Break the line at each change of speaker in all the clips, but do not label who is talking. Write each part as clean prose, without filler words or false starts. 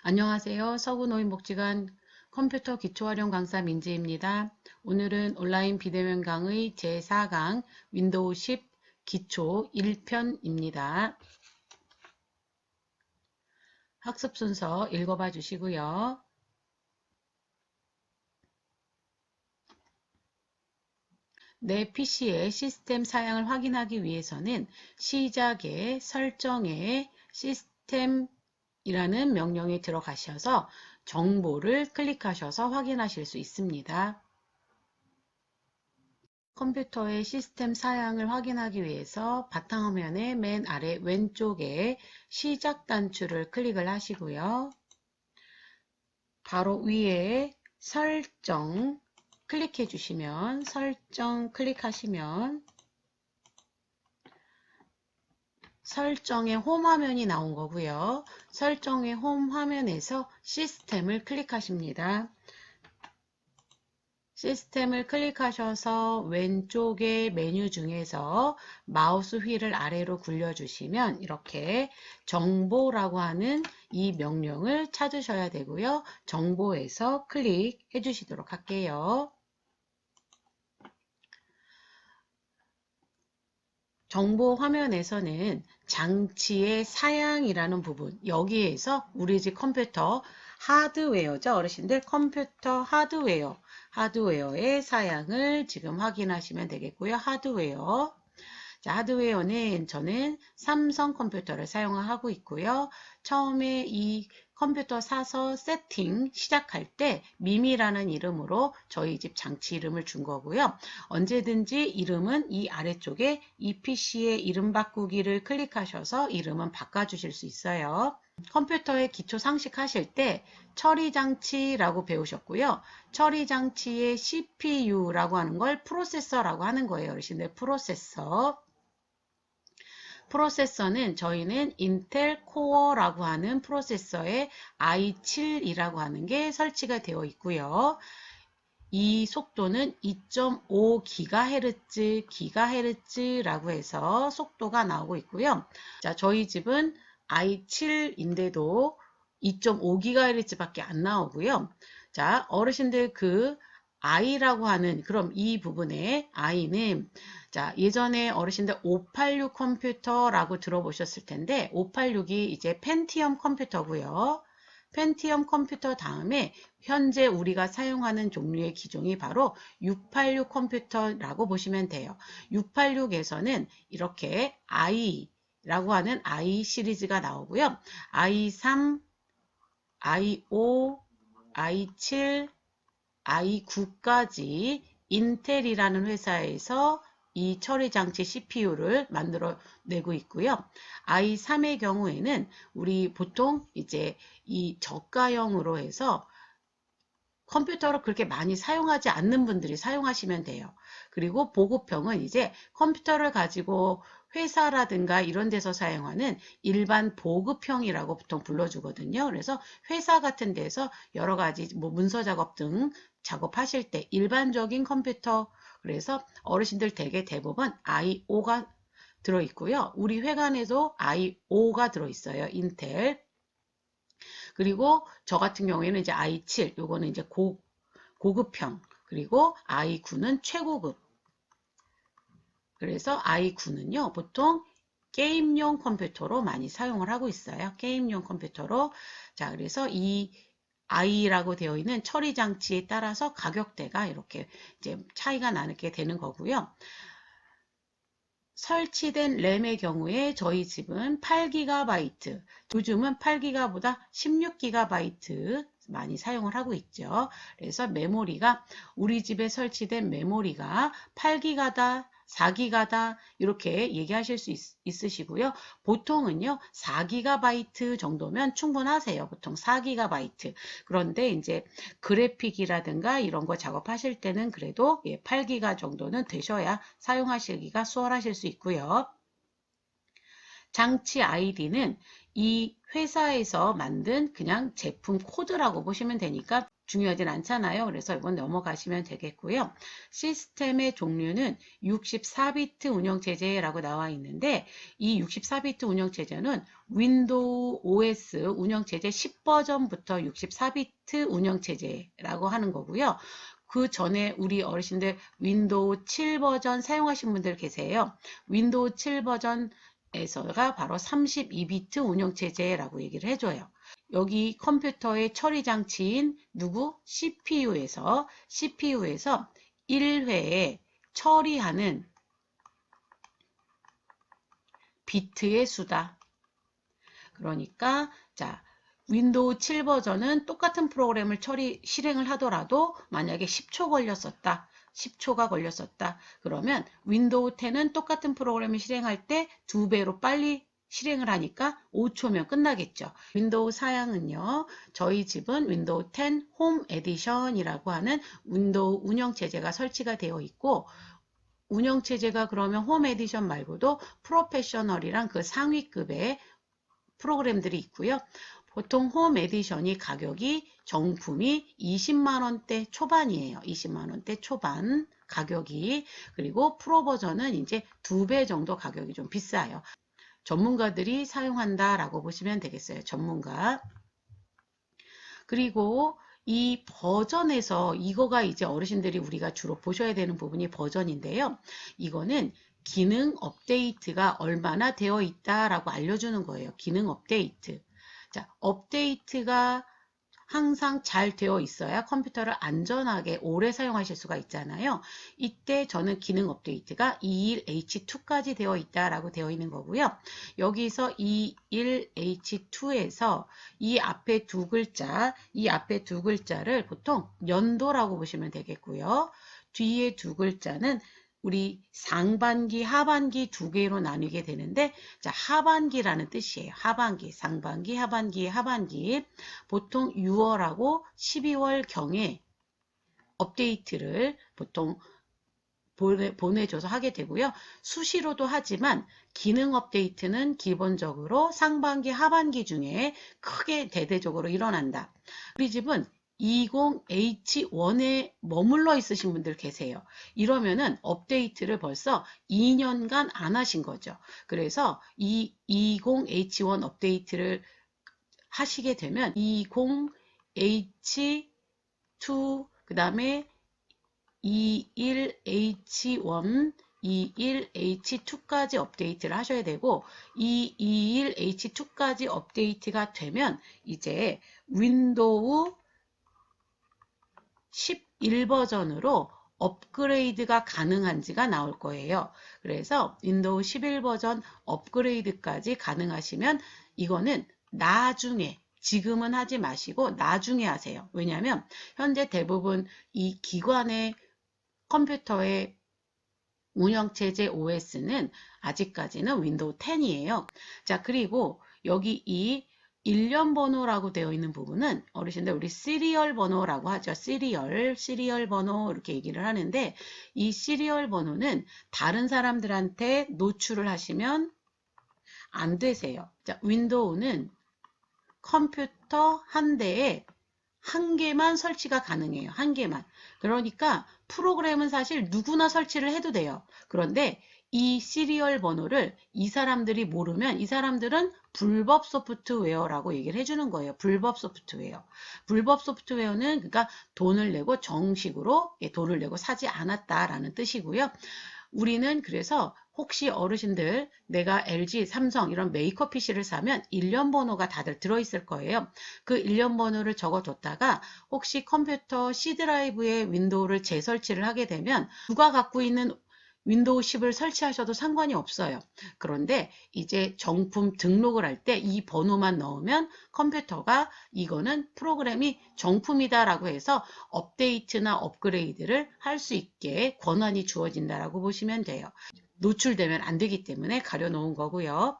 안녕하세요. 서구노인복지관 컴퓨터 기초활용 강사 민지입니다. 오늘은 온라인 비대면 강의 제4강 윈도우 10 기초 1편입니다. 학습 순서 읽어봐 주시고요. 내 PC의 시스템 사양을 확인하기 위해서는 시작에 설정에 시스템이라는 명령에 들어가셔서 정보를 클릭하셔서 확인하실 수 있습니다. 컴퓨터의 시스템 사양을 확인하기 위해서 바탕화면의 맨 아래 왼쪽에 시작 단추를 클릭을 하시고요. 바로 위에 설정 클릭해 주시면 설정 클릭하시면 설정의 홈 화면이 나온 거고요. 설정의 홈 화면에서 시스템을 클릭하십니다. 시스템을 클릭하셔서 왼쪽의 메뉴 중에서 마우스 휠을 아래로 굴려주시면 이렇게 정보라고 하는 이 명령을 찾으셔야 되고요. 정보에서 클릭해 주시도록 할게요. 정보 화면에서는 장치의 사양이라는 부분, 여기에서 우리 집 컴퓨터 하드웨어죠. 어르신들 컴퓨터 하드웨어의 사양을 지금 확인하시면 되겠고요. 하드웨어. 자, 하드웨어는 저는 삼성 컴퓨터를 사용하고 있고요. 처음에 이 컴퓨터 사서 세팅 시작할 때 미미라는 이름으로 저희 집 장치 이름을 준 거고요. 언제든지 이름은 이 아래쪽에 이 PC의 이름 바꾸기를 클릭하셔서 이름은 바꿔주실 수 있어요. 컴퓨터의 기초 상식 하실 때 처리장치라고 배우셨고요. 처리장치의 CPU라고 하는 걸 프로세서라고 하는 거예요. 어르신들 프로세서. 프로세서는 저희는 인텔 코어라고 하는 프로세서에 i7이라고 하는 게 설치가 되어 있고요. 이 속도는 2.5GHz라고 해서 속도가 나오고 있고요. 자, 저희 집은 i7인데도 2.5GHz밖에 안 나오고요. 자, 어르신들 그 i라고 하는 그럼 이 부분에 i는 자, 예전에 어르신들 586 컴퓨터라고 들어보셨을 텐데 586이 이제 펜티엄 컴퓨터고요. 펜티엄 컴퓨터 다음에 현재 우리가 사용하는 종류의 기종이 바로 686 컴퓨터라고 보시면 돼요. 686에서는 이렇게 i라고 하는 i 시리즈가 나오고요. i3, i5, i7, i9까지 인텔이라는 회사에서 이 처리 장치 CPU를 만들어 내고 있고요. i3의 경우에는 우리 보통 이제 이 저가형으로 해서 컴퓨터를 그렇게 많이 사용하지 않는 분들이 사용하시면 돼요. 그리고 보급형은 이제 컴퓨터를 가지고 회사라든가 이런 데서 사용하는 일반 보급형이라고 보통 불러주거든요. 그래서 회사 같은 데서 여러 가지 뭐 문서 작업 등 작업하실 때 일반적인 컴퓨터 그래서 어르신들 대부분 i5가 들어있고요. 우리 회관에도 i5가 들어있어요. 인텔. 그리고 저 같은 경우에는 이제 i7, 요거는 이제 고급형, 그리고 i9는 최고급. 그래서 i9는요, 보통 게임용 컴퓨터로 많이 사용을 하고 있어요. 게임용 컴퓨터로. 자, 그래서 이 i라고 되어 있는 처리 장치에 따라서 가격대가 이렇게 이제 차이가 나게 되는 거고요. 설치된 램의 경우에 저희 집은 8GB, 요즘은 8GB보다 16GB 많이 사용을 하고 있죠. 그래서 메모리가 우리 집에 설치된 메모리가 8기가다, 4기가다 이렇게 얘기하실 수 있으시고요. 보통은요 4GB 정도면 충분하세요. 보통 4GB. 그런데 이제 그래픽이라든가 이런 거 작업하실 때는 그래도 8기가 정도는 되셔야 사용하시기가 수월하실 수 있고요. 장치 아이디는 이 회사에서 만든 그냥 제품 코드라고 보시면 되니까 중요하진 않잖아요. 그래서 이건 넘어가시면 되겠고요. 시스템의 종류는 64비트 운영체제라고 나와 있는데 이 64비트 운영체제는 윈도우 OS 운영체제 10버전부터 64비트 운영체제라고 하는 거고요. 그 전에 우리 어르신들 윈도우 7 버전 사용하신 분들 계세요. 윈도우 7 버전에서가 바로 32비트 운영체제라고 얘기를 해줘요. 여기 컴퓨터의 처리 장치인 누구? CPU에서 1회에 처리하는 비트의 수다. 그러니까 자 윈도우 7 버전은 똑같은 프로그램을 실행을 하더라도 만약에 10초 걸렸었다. 10초가 걸렸었다. 그러면 윈도우 10은 똑같은 프로그램을 실행할 때 2배로 빨리 실행을 하니까 5초면 끝나겠죠. 윈도우 사양은요. 저희 집은 윈도우 10 홈 에디션이라고 하는 윈도우 운영체제가 설치가 되어 있고 운영체제가 그러면 홈 에디션 말고도 프로페셔널이랑 그 상위급의 프로그램들이 있고요. 보통 홈 에디션이 가격이 정품이 20만원대 초반이에요. 20만원대 초반 가격이. 그리고 프로 버전은 이제 2배 정도 가격이 좀 비싸요. 전문가들이 사용한다라고 보시면 되겠어요. 전문가. 그리고 이 버전에서 이거가 이제 어르신들이 우리가 주로 보셔야 되는 부분이 버전인데요. 이거는 기능 업데이트가 얼마나 되어 있다라고 알려주는 거예요. 기능 업데이트. 자, 업데이트가 항상 잘 되어 있어야 컴퓨터를 안전하게 오래 사용하실 수가 있잖아요. 이때 저는 기능 업데이트가 21H2까지 되어 있다라고 되어 있는 거고요. 여기서 21H2에서 이 앞에 두 글자를 보통 연도라고 보시면 되겠고요. 뒤에 두 글자는 우리 상반기, 하반기 두 개로 나뉘게 되는데, 자, 하반기라는 뜻이에요. 하반기, 상반기, 하반기. 보통 6월하고 12월 경에 업데이트를 보통 보내줘서 하게 되고요. 수시로도 하지만 기능 업데이트는 기본적으로 상반기, 하반기 중에 크게 대대적으로 일어난다. 우리 집은 20H1에 머물러 있으신 분들 계세요. 이러면은 업데이트를 벌써 2년간 안 하신 거죠. 그래서 이 20H1 업데이트를 하시게 되면 20H2 그 다음에 21H1, 21H2까지 업데이트를 하셔야 되고 이 21H2까지 업데이트가 되면 이제 윈도우 11 버전으로 업그레이드가 가능한지가 나올 거예요. 그래서 윈도우 11 버전 업그레이드까지 가능하시면 이거는 나중에 지금은 하지 마시고 나중에 하세요. 왜냐하면 현재 대부분 이 기관의 컴퓨터의 운영체제 OS는 아직까지는 윈도우 10이에요. 자, 그리고 여기 이 일련 번호라고 되어 있는 부분은 어르신들 우리 시리얼 번호라고 하죠. 시리얼 번호 이렇게 얘기를 하는데 이 시리얼 번호는 다른 사람들한테 노출을 하시면 안 되세요. 자, 윈도우는 컴퓨터 한 대에 한 개만 설치가 가능해요. 한 개만. 그러니까 프로그램은 사실 누구나 설치를 해도 돼요. 그런데 이 시리얼 번호를 이 사람들이 모르면 이 사람들은 불법 소프트웨어라고 얘기를 해주는 거예요. 불법 소프트웨어. 불법 소프트웨어는 그러니까 돈을 내고 정식으로 돈을 내고 사지 않았다라는 뜻이고요. 우리는 그래서 혹시 어르신들 내가 LG, 삼성 이런 메이커 PC를 사면 일련 번호가 다들 들어있을 거예요. 그 일련 번호를 적어뒀다가 혹시 컴퓨터 C 드라이브에 윈도우를 재설치를 하게 되면 누가 갖고 있는 윈도우 10을 설치하셔도 상관이 없어요. 그런데 이제 정품 등록을 할 때 이 번호만 넣으면 컴퓨터가 이거는 프로그램이 정품이다라고 해서 업데이트나 업그레이드를 할 수 있게 권한이 주어진다라고 보시면 돼요. 노출되면 안 되기 때문에 가려놓은 거고요.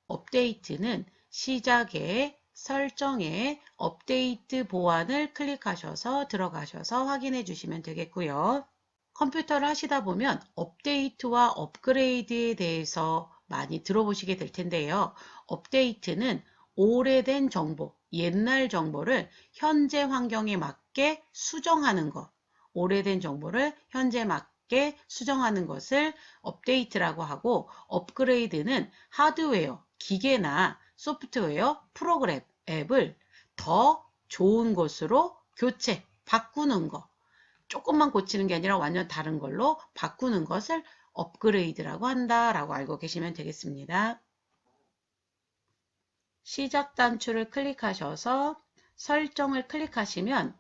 업데이트는 시작에 설정에 업데이트 보안을 클릭하셔서 들어가셔서 확인해 주시면 되겠고요. 컴퓨터를 하시다 보면 업데이트와 업그레이드에 대해서 많이 들어보시게 될 텐데요. 업데이트는 오래된 정보, 옛날 정보를 현재 환경에 맞게 수정하는 것, 오래된 정보를 현재 맞게 수정하는 것을 업데이트라고 하고, 업그레이드는 하드웨어, 기계나 소프트웨어, 프로그램, 앱을 더 좋은 것으로 교체, 바꾸는 것. 조금만 고치는 게 아니라 완전 다른 걸로 바꾸는 것을 업그레이드라고 한다라고 알고 계시면 되겠습니다. 시작 단추를 클릭하셔서 설정을 클릭하시면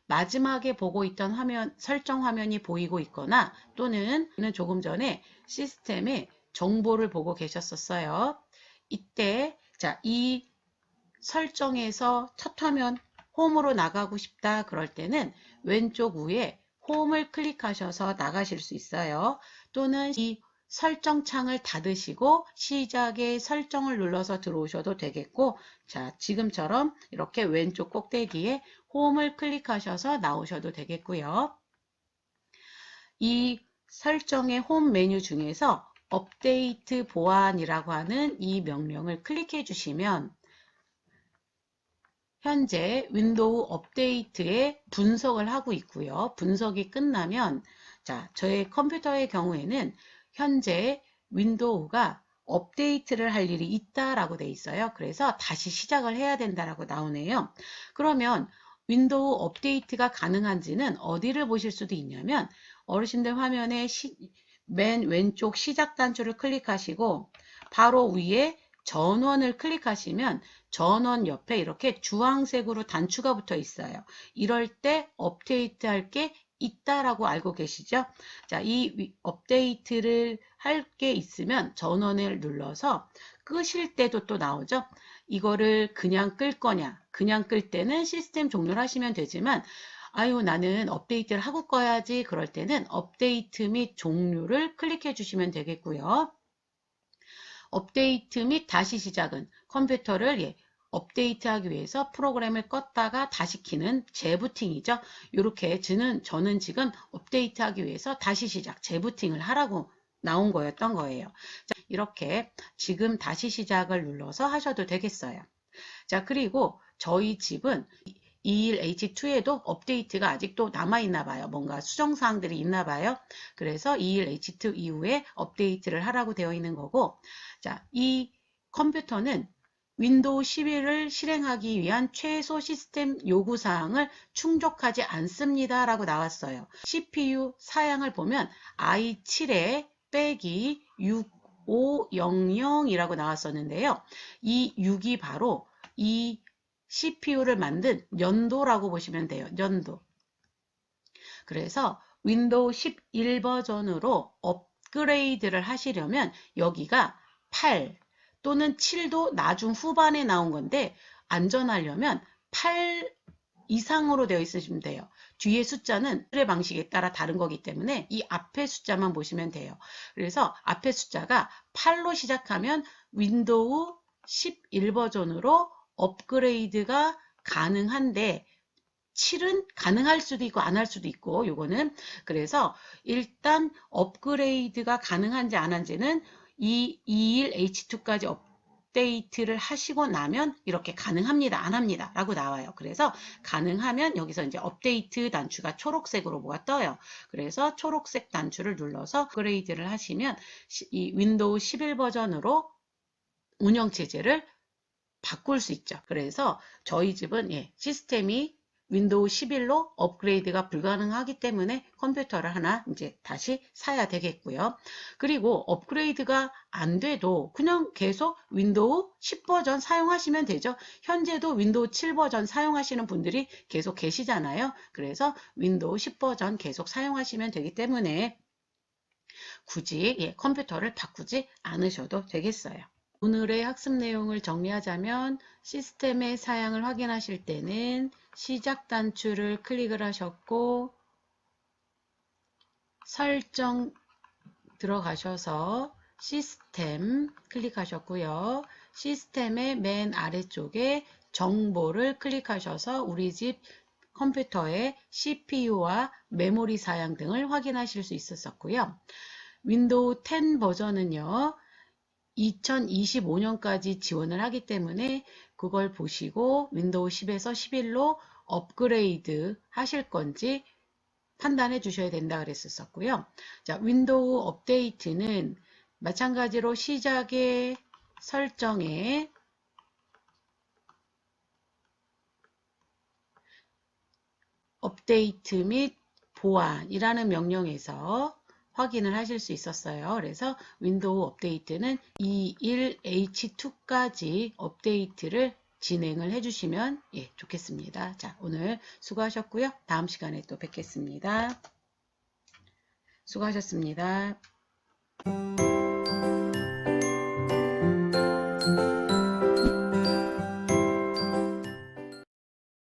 마지막에 보고 있던 화면, 설정 화면이 보이고 있거나 또는 조금 전에 시스템에 정보를 보고 계셨었어요. 이때 이 설정에서 첫 화면 홈으로 나가고 싶다 그럴 때는 왼쪽 위에 홈을 클릭하셔서 나가실 수 있어요. 또는 이 설정 창을 닫으시고 시작의 설정을 눌러서 들어오셔도 되겠고, 지금처럼 이렇게 왼쪽 꼭대기에 홈을 클릭하셔서 나오셔도 되겠고요. 이 설정의 홈 메뉴 중에서 업데이트 보안이라고 하는 이 명령을 클릭해 주시면 현재 윈도우 업데이트의 분석을 하고 있고요. 분석이 끝나면 저의 컴퓨터의 경우에는 현재 윈도우가 업데이트를 할 일이 있다라고 돼 있어요. 그래서 다시 시작을 해야 된다라고 나오네요. 그러면 윈도우 업데이트가 가능한지는 어디를 보실 수도 있냐면 어르신들 화면에 맨 왼쪽 시작 단추를 클릭하시고 바로 위에 전원을 클릭하시면 전원 옆에 이렇게 주황색으로 단추가 붙어 있어요. 이럴 때 업데이트 할 게 있다라고 알고 계시죠? 이 업데이트를 할 게 있으면 전원을 눌러서 끄실 때도 또 나오죠? 이거를 그냥 끌 거냐? 그냥 끌 때는 시스템 종료를 하시면 되지만 아유, 나는 업데이트를 하고 꺼야지. 그럴 때는 업데이트 및 종료를 클릭해 주시면 되겠고요. 업데이트 및 다시 시작은 컴퓨터를 업데이트하기 위해서 프로그램을 껐다가 다시 키는 재부팅이죠. 이렇게 저는 지금 업데이트하기 위해서 다시 시작, 재부팅을 하라고 나온 거였던 거예요. 이렇게 지금 다시 시작을 눌러서 하셔도 되겠어요. 그리고 저희 집은 21H2에도 업데이트가 아직도 남아있나 봐요. 뭔가 수정사항들이 있나 봐요. 그래서 21H2 이후에 업데이트를 하라고 되어 있는 거고, 이 컴퓨터는 윈도우 11을 실행하기 위한 최소 시스템 요구사항을 충족하지 않습니다. 라고 나왔어요. CPU 사양을 보면 i7에 빼기 6500이라고 나왔었는데요. 이 6이 바로 이 CPU를 만든 연도라고 보시면 돼요. 연도. 그래서 윈도우 11 버전으로 업그레이드를 하시려면 여기가 8 또는 7도 나중 후반에 나온 건데 안전하려면 8 이상으로 되어 있으시면 돼요. 뒤에 숫자는 의 방식에 따라 다른 거기 때문에 이 앞에 숫자만 보시면 돼요. 그래서 앞에 숫자가 8로 시작하면 윈도우 11 버전으로 업그레이드가 가능한데 7은 가능할 수도 있고 안 할 수도 있고 요거는 그래서 일단 업그레이드가 가능한지 안 한지는 이 21H2까지 업데이트를 하시고 나면 이렇게 가능합니다 안 합니다 라고 나와요. 그래서 가능하면 여기서 이제 업데이트 단추가 초록색으로 뭐가 떠요. 그래서 초록색 단추를 눌러서 업그레이드를 하시면 이 윈도우 11 버전으로 운영체제를 바꿀 수 있죠. 그래서 저희 집은 시스템이 윈도우 11로 업그레이드가 불가능하기 때문에 컴퓨터를 하나 이제 다시 사야 되겠고요. 그리고 업그레이드가 안 돼도 그냥 계속 윈도우 10 버전 사용하시면 되죠. 현재도 윈도우 7 버전 사용하시는 분들이 계속 계시잖아요. 그래서 윈도우 10 버전 계속 사용하시면 되기 때문에 굳이 컴퓨터를 바꾸지 않으셔도 되겠어요. 오늘의 학습 내용을 정리하자면 시스템의 사양을 확인하실 때는 시작 단추를 클릭을 하셨고 설정 들어가셔서 시스템 클릭하셨고요. 시스템의 맨 아래쪽에 정보를 클릭하셔서 우리 집 컴퓨터의 CPU와 메모리 사양 등을 확인하실 수 있었고요. 윈도우 10 버전은요. 2025년까지 지원을 하기 때문에 그걸 보시고 윈도우 10에서 11로 업그레이드 하실 건지 판단해 주셔야 된다 그랬었고요. 자, 윈도우 업데이트는 마찬가지로 시작의 설정에 업데이트 및 보안이라는 명령에서 확인을 하실 수 있었어요. 그래서 윈도우 업데이트는 21H2까지 업데이트를 진행을 해주시면 좋겠습니다. 자, 오늘 수고하셨고요. 다음 시간에 또 뵙겠습니다. 수고하셨습니다.